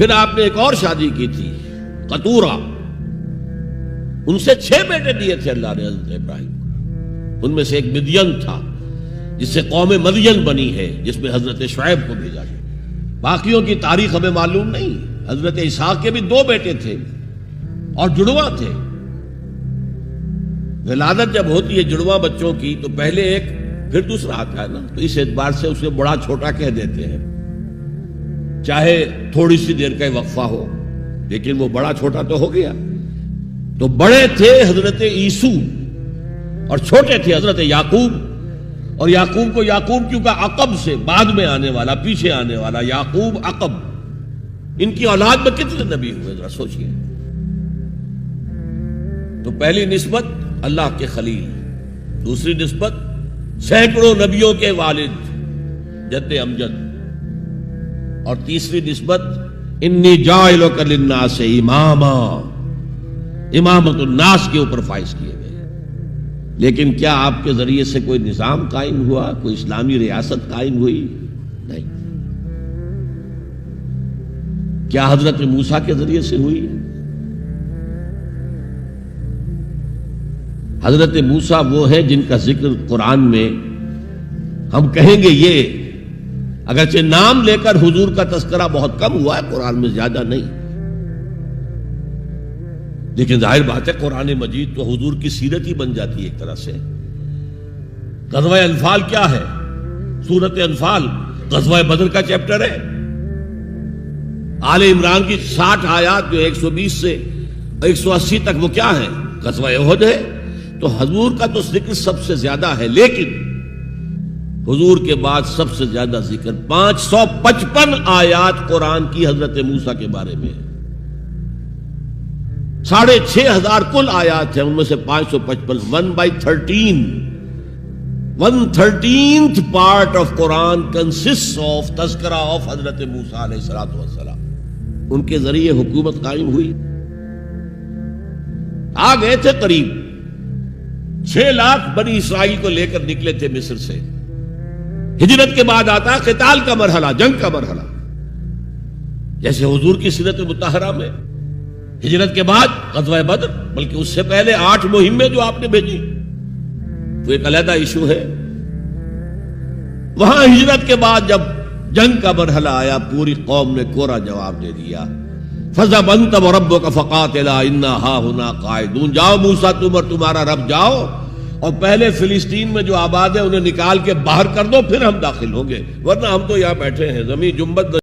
پھر آپ نے ایک اور شادی کی تھی قطورہ، ان سے 6 بیٹے دیے تھے اللہ نے حضرت ابراہیم کو۔ ان میں سے ایک مدین تھا جس سے قوم مدین بنی ہے، جس میں حضرت شعیب کو بھیجا گیا۔ باقیوں کی تاریخ ہمیں معلوم نہیں۔ حضرت اسحاق کے بھی 2 بیٹے تھے اور جڑواں تھے۔ ولادت جب ہوتی ہے جڑواں بچوں کی تو پہلے ایک پھر دوسرا آتا ہے نا، تو اس اعتبار سے اسے بڑا چھوٹا کہہ دیتے ہیں، چاہے تھوڑی سی دیر کا وقفہ ہو، لیکن وہ بڑا چھوٹا تو ہو گیا۔ تو بڑے تھے حضرت عیسو اور چھوٹے تھے حضرت یعقوب، اور یعقوب کو یعقوب کیوں کہا؟ عقب سے، بعد میں آنے والا، پیچھے آنے والا، یعقوب عقب۔ ان کی اولاد میں کتنے نبی ہوئے ذرا سوچئے۔ تو پہلی نسبت اللہ کے خلیل، دوسری نسبت سینکڑوں نبیوں کے والد جد امجد، اور تیسری نسبت انی جاعلک للناس اماما، امامت الناس کے اوپر فائز کیے گئے۔ لیکن کیا آپ کے ذریعے سے کوئی نظام قائم ہوا، کوئی اسلامی ریاست قائم ہوئی؟ نہیں۔ کیا حضرت موسیٰ کے ذریعے سے ہوئی؟ حضرت موسیٰ وہ ہے جن کا ذکر قرآن میں ہم کہیں گے، یہ اگرچہ نام لے کر حضور کا تذکرہ بہت کم ہوا ہے قرآن میں، زیادہ نہیں، لیکن ظاہر بات ہے قرآن مجید تو حضور کی سیرت ہی بن جاتی ہے ایک طرح سے۔ غزوہ انفال کیا ہے؟ سورت انفال غزوہ بدر کا چیپٹر ہے۔ آل عمران کی 60 آیات جو 120 سے 180 تک وہ کیا ہے؟ غزوہ احد ہے۔ تو حضور کا تو ذکر سب سے زیادہ ہے، لیکن حضور کے بعد سب سے زیادہ ذکر 555 آیات قرآن کی حضرت موسیٰ کے بارے میں ہے۔ 6,500 کل آیات ہیں، ان میں سے 555 1/13th part of Quran consists of تذکرہ of حضرت موسیٰ علیہ السلام۔ ان کے ذریعے حکومت قائم ہوئی۔ آ گئے تھے قریب 6 لاکھ بنی اسرائیل کو لے کر نکلے تھے مصر سے۔ ہجرت کے بعد آتا قتال کا مرحلہ، جنگ کا مرحلہ، جیسے حضور کی سیرت مطہرہ میں ہجرت کے بعد غزوہ بدر، بلکہ اس سے پہلے 8 مہمیں جو آپ نے بھیجی، تو ایک علیحدہ ایشو ہے۔ وہاں ہجرت کے بعد جب جنگ کا مرحلہ آیا، پوری قوم نے کوڑا جواب دے دیا، فَذَهَبْ أَنْتَ وَرَبُّكَ فَقَاتِلَا إِنَّا هَاهُنَا قَاعِدُونَ۔ جاؤ موسیٰ تم اور تمہارا رب جاؤ، اور پہلے فلسطین میں جو آباد ہے انہیں نکال کے باہر کر دو، پھر ہم داخل ہوں گے، ورنہ ہم تو یہاں بیٹھے ہیں، زمین جنبت